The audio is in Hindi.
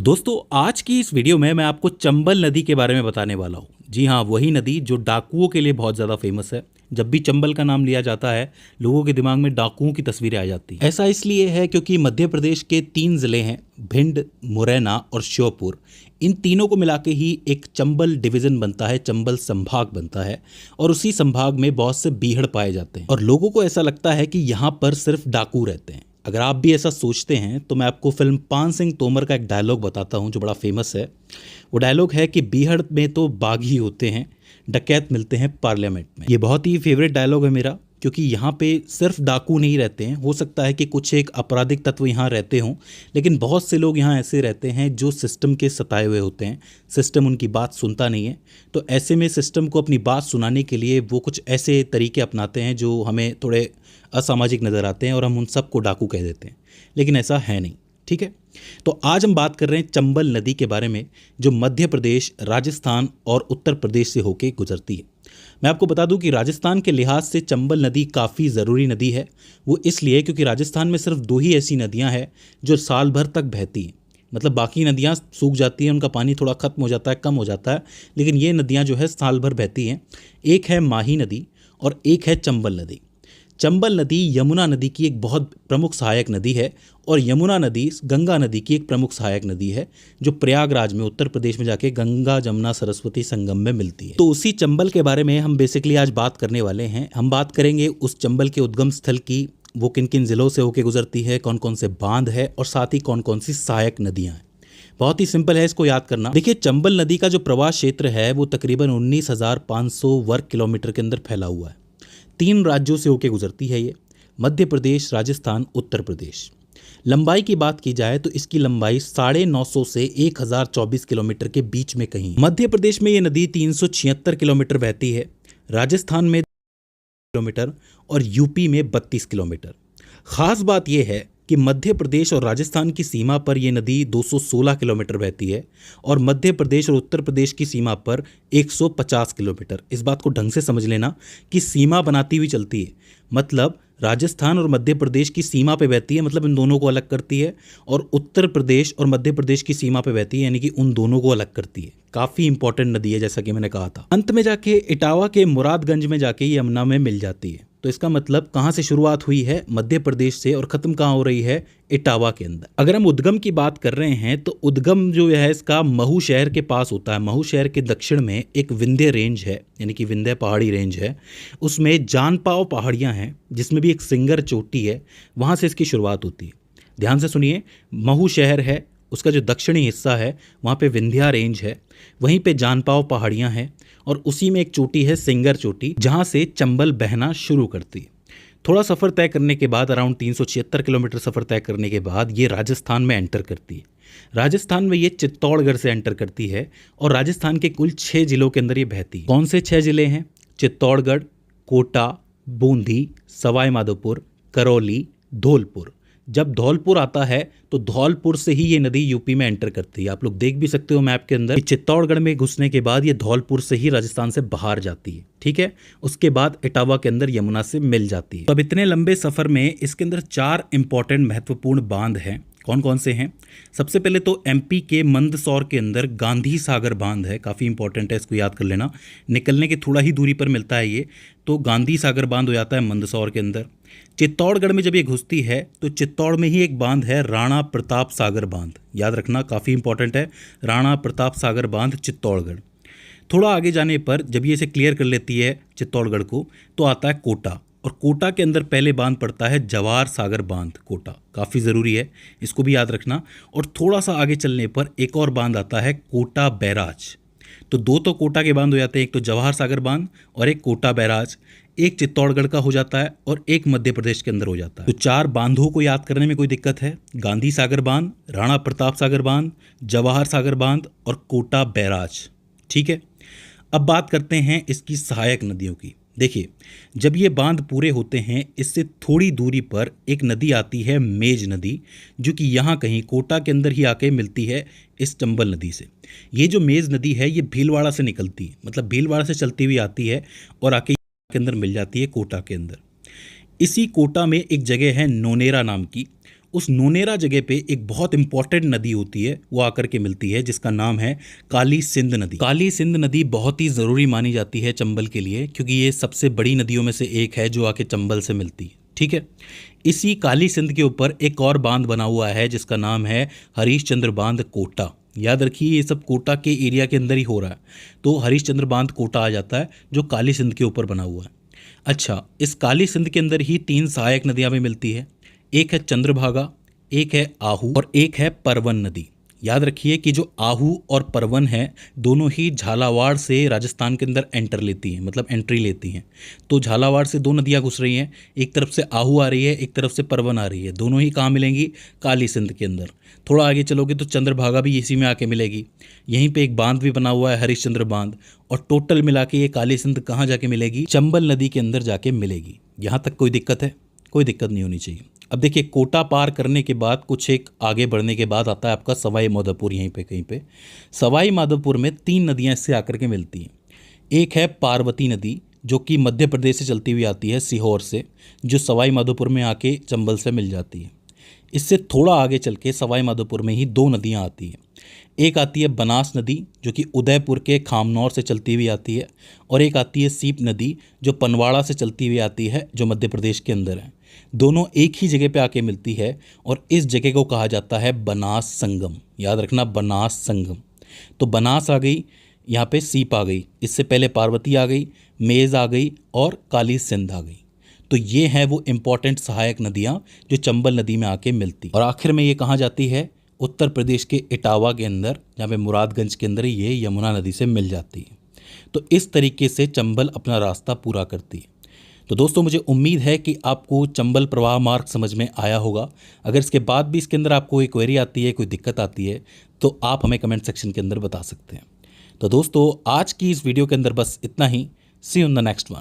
दोस्तों आज की इस वीडियो में मैं आपको चंबल नदी के बारे में बताने वाला हूँ। जी हाँ, वही नदी जो डाकुओं के लिए बहुत ज़्यादा फेमस है। जब भी चंबल का नाम लिया जाता है लोगों के दिमाग में डाकुओं की तस्वीरें आ जाती हैं। ऐसा इसलिए है क्योंकि मध्य प्रदेश के 3 ज़िले हैं, भिंड, मुरैना और श्योपुर। इन तीनों को मिला के ही एक चंबल डिवीज़न बनता है, चंबल संभाग बनता है। और उसी संभाग में बहुत से बीहड़ पाए जाते हैं और लोगों को ऐसा लगता है कि यहाँ पर सिर्फ डाकू रहते हैं। अगर आप भी ऐसा सोचते हैं तो मैं आपको फिल्म पान सिंह तोमर का एक डायलॉग बताता हूं जो बड़ा फेमस है। वो डायलॉग है कि बीहड़ में तो बाघ ही होते हैं, डकैत मिलते हैं पार्लियामेंट में। ये बहुत ही फेवरेट डायलॉग है मेरा, क्योंकि यहाँ पे सिर्फ डाकू नहीं रहते हैं। हो सकता है कि कुछ एक आपराधिक तत्व यहाँ रहते हों, लेकिन बहुत से लोग यहाँ ऐसे रहते हैं जो सिस्टम के सताए हुए होते हैं। सिस्टम उनकी बात सुनता नहीं है, तो ऐसे में सिस्टम को अपनी बात सुनाने के लिए वो कुछ ऐसे तरीके अपनाते हैं जो हमें थोड़े असामाजिक नज़र आते हैं और हम उन सबको डाकू कह देते हैं, लेकिन ऐसा है नहीं। ठीक है, तो आज हम बात कर रहे हैं चंबल नदी के बारे में, जो मध्य प्रदेश, राजस्थान और उत्तर प्रदेश से होकर गुजरती है। मैं आपको बता दूं कि राजस्थान के लिहाज से चंबल नदी काफ़ी ज़रूरी नदी है। वो इसलिए क्योंकि राजस्थान में सिर्फ 2 ही ऐसी नदियां हैं जो साल भर तक बहती हैं। मतलब बाकी नदियां सूख जाती हैं, उनका पानी थोड़ा ख़त्म हो जाता है, कम हो जाता है, लेकिन ये नदियां जो है साल भर बहती हैं। एक है माही नदी और एक है चंबल नदी। चंबल नदी यमुना नदी की एक बहुत प्रमुख सहायक नदी है और यमुना नदी गंगा नदी की एक प्रमुख सहायक नदी है, जो प्रयागराज में उत्तर प्रदेश में जाके गंगा जमुना सरस्वती संगम में मिलती है। तो उसी चंबल के बारे में हम बेसिकली आज बात करने वाले हैं। हम बात करेंगे उस चंबल के उद्गम स्थल की, वो किन किन ज़िलों से होकर गुजरती है, कौन कौन से बांध है और साथ ही कौन कौन सी सहायक नदियाँ हैं। बहुत ही सिंपल है इसको याद करना। देखिए, चंबल नदी का जो प्रवाह क्षेत्र है वो तकरीबन 19,500 वर्ग किलोमीटर के अंदर फैला हुआ है। 3 राज्यों से होकर गुजरती है ये, मध्य प्रदेश, राजस्थान, उत्तर प्रदेश। लंबाई की बात की जाए तो इसकी लंबाई 950 से 1024 किलोमीटर के बीच में कहीं। मध्य प्रदेश में ये नदी 376 किलोमीटर बहती है, राजस्थान में किलोमीटर और यूपी में 32 किलोमीटर। खास बात यह है कि मध्य प्रदेश और राजस्थान की सीमा पर यह नदी 216 किलोमीटर बहती है और मध्य प्रदेश और उत्तर प्रदेश की सीमा पर 150 किलोमीटर। इस बात को ढंग से समझ लेना कि सीमा बनाती हुई चलती है, मतलब राजस्थान और मध्य प्रदेश की सीमा पे बहती है, मतलब इन दोनों को अलग करती है, और उत्तर प्रदेश और मध्य प्रदेश की सीमा पे बहती है, यानी कि उन दोनों को अलग करती है। काफ़ी इंपॉर्टेंट नदी है, जैसा कि मैंने कहा था। अंत में जाके इटावा के मुरादगंज में जाके ये यमुना में मिल जाती है। तो इसका मतलब कहाँ से शुरुआत हुई है? मध्य प्रदेश से, और ख़त्म कहाँ हो रही है? इटावा के अंदर। अगर हम उद्गम की बात कर रहे हैं तो उद्गम जो है इसका महू शहर के पास होता है। महू शहर के दक्षिण में एक विंध्य रेंज है, यानी कि विंध्य पहाड़ी रेंज है। उसमें जानपाव पहाड़ियाँ हैं, जिसमें भी एक सिंगर चोटी है, वहाँ से इसकी शुरुआत होती है। ध्यान से सुनिए, महू शहर है, उसका जो दक्षिणी हिस्सा है वहाँ पे विंध्या रेंज है, वहीं पे जानपाव पहाड़ियाँ हैं और उसी में एक चोटी है सिंगर चोटी, जहाँ से चंबल बहना शुरू करती है। थोड़ा सफ़र तय करने के बाद, अराउंड 376 किलोमीटर सफ़र तय करने के बाद ये राजस्थान में एंटर करती है। राजस्थान में ये चित्तौड़गढ़ से एंटर करती है और राजस्थान के कुल 6 जिलों के अंदर ये बहती है। कौन से 6 जिले हैं? चित्तौड़गढ़, कोटा, बूंदी, सवाई माधोपुर, करौली, धौलपुर। जब धौलपुर आता है तो धौलपुर से ही ये नदी यूपी में एंटर करती है। आप लोग देख भी सकते हो मैप के अंदर कि चित्तौड़गढ़ में घुसने के बाद ये धौलपुर से ही राजस्थान से बाहर जाती है। ठीक है, उसके बाद इटावा के अंदर यमुना से मिल जाती है। तो अब इतने लंबे सफर में इसके अंदर 4 इंपॉर्टेंट महत्वपूर्ण बांध हैं। कौन कौन से हैं? सबसे पहले तो एमपी के मंदसौर के अंदर गांधी सागर बांध है, काफ़ी इंपॉर्टेंट है, इसको याद कर लेना। निकलने की थोड़ा ही दूरी पर मिलता है ये, तो गांधी सागर बांध हो जाता है मंदसौर के अंदर। चित्तौड़गढ़ में जब ये घुसती है तो चित्तौड़ में ही एक बांध है, राणा प्रताप सागर बांध। याद रखना, काफ़ी इंपॉर्टेंट है, राणा प्रताप सागर बांध, चित्तौड़गढ़। थोड़ा आगे जाने पर जब ये इसे क्लियर कर लेती है चित्तौड़गढ़ को, तो आता है कोटा, और कोटा के अंदर पहले बांध पड़ता है जवाहर सागर बांध। कोटा काफ़ी ज़रूरी है, इसको भी याद रखना। और थोड़ा सा आगे चलने पर एक और बांध आता है, कोटा बैराज। तो 2 तो कोटा के बांध हो जाते हैं, एक तो जवाहर सागर बांध और एक कोटा बैराज। एक चित्तौड़गढ़ का हो जाता है और एक मध्य प्रदेश के अंदर हो जाता है। तो 4 बांधों को याद करने में कोई दिक्कत है? गांधी सागर बांध, राणा प्रताप सागर बांध, जवाहर सागर बांध और कोटा बैराज। ठीक है, अब बात करते हैं इसकी सहायक नदियों की। देखिए, जब ये बांध पूरे होते हैं, इससे थोड़ी दूरी पर एक नदी आती है, मेज नदी, जो कि यहाँ कहीं कोटा के अंदर ही आके मिलती है इस चंबल नदी से। ये जो मेज नदी है ये भीलवाड़ा से निकलती है, मतलब भीलवाड़ा से चलती हुई आती है और आके के अंदर मिल जाती है कोटा के अंदर। इसी कोटा में एक जगह है नोनेरा नाम की, उस नोनेरा जगह पे एक बहुत इंपॉर्टेंट नदी होती है, वो आकर के मिलती है, जिसका नाम है काली सिंध नदी। काली सिंध नदी बहुत ही ज़रूरी मानी जाती है चंबल के लिए, क्योंकि ये सबसे बड़ी नदियों में से एक है जो आके चंबल से मिलती है। ठीक है, इसी काली सिंध के ऊपर एक और बांध बना हुआ है जिसका नाम है हरीशचंद्र बांध कोटा। याद रखिए, ये सब कोटा के एरिया के अंदर ही हो रहा है, तो हरीशचंद्र बांध कोटा आ जाता है जो काली सिंध के ऊपर बना हुआ है। अच्छा, इस काली सिंध के अंदर ही 3 सहायक नदियां भी मिलती है। एक है चंद्रभागा, एक है आहू और एक है परवन नदी। याद रखिए कि जो आहू और परवन है दोनों ही झालावाड़ से राजस्थान के अंदर एंट्री लेती हैं। तो झालावाड़ से 2 नदियां घुस रही हैं, एक तरफ से आहू आ रही है, एक तरफ से परवन आ रही है। दोनों ही कहाँ मिलेंगी? काली सिंध के अंदर। थोड़ा आगे चलोगे तो चंद्रभागा भी इसी में आके मिलेगी। यहीं पे एक बांध भी बना हुआ है, हरिश्चंद्र बांध। और टोटल मिला के ये काली सिंध कहाँ जाके मिलेगी? चंबल नदी के अंदर जाके मिलेगी। यहाँ तक कोई दिक्कत है? कोई दिक्कत नहीं होनी चाहिए। अब देखिए, कोटा पार करने के बाद कुछ एक आगे बढ़ने के बाद आता है आपका सवाई माधोपुर। यहीं पे कहीं पे सवाई माधोपुर में 3 नदियां इससे आकर के मिलती हैं। एक है पार्वती नदी जो कि मध्य प्रदेश से चलती हुई आती है, सीहोर से, जो सवाई माधोपुर में आके चंबल से मिल जाती है। इससे थोड़ा आगे चल के सवाई माधोपुर में ही 2 नदियाँ आती हैं। एक आती है बनास नदी जो कि उदयपुर के खामनौर से चलती हुई आती है, और एक आती है सीप नदी जो पनवाड़ा से चलती हुई आती है, जो मध्य प्रदेश के अंदर है। दोनों एक ही जगह पे आके मिलती है और इस जगह को कहा जाता है बनास संगम। याद रखना, बनास संगम। तो बनास आ गई, यहाँ पे सीप आ गई, इससे पहले पार्वती आ गई, मेज आ गई और काली सिंध आ गई। तो ये हैं वो इम्पॉर्टेंट सहायक नदियाँ जो चंबल नदी में आके मिलती। और आखिर में ये कहाँ जाती है? उत्तर प्रदेश के इटावा के अंदर, जहाँ पे मुरादगंज के अंदर ये यमुना नदी से मिल जाती है। तो इस तरीके से चंबल अपना रास्ता पूरा करती है। तो दोस्तों, मुझे उम्मीद है कि आपको चंबल प्रवाह मार्ग समझ में आया होगा। अगर इसके बाद भी इसके अंदर आपको कोई क्वेरी आती है, कोई दिक्कत आती है, तो आप हमें कमेंट सेक्शन के अंदर बता सकते हैं। तो दोस्तों, आज की इस वीडियो के अंदर बस इतना ही। See you in the next one.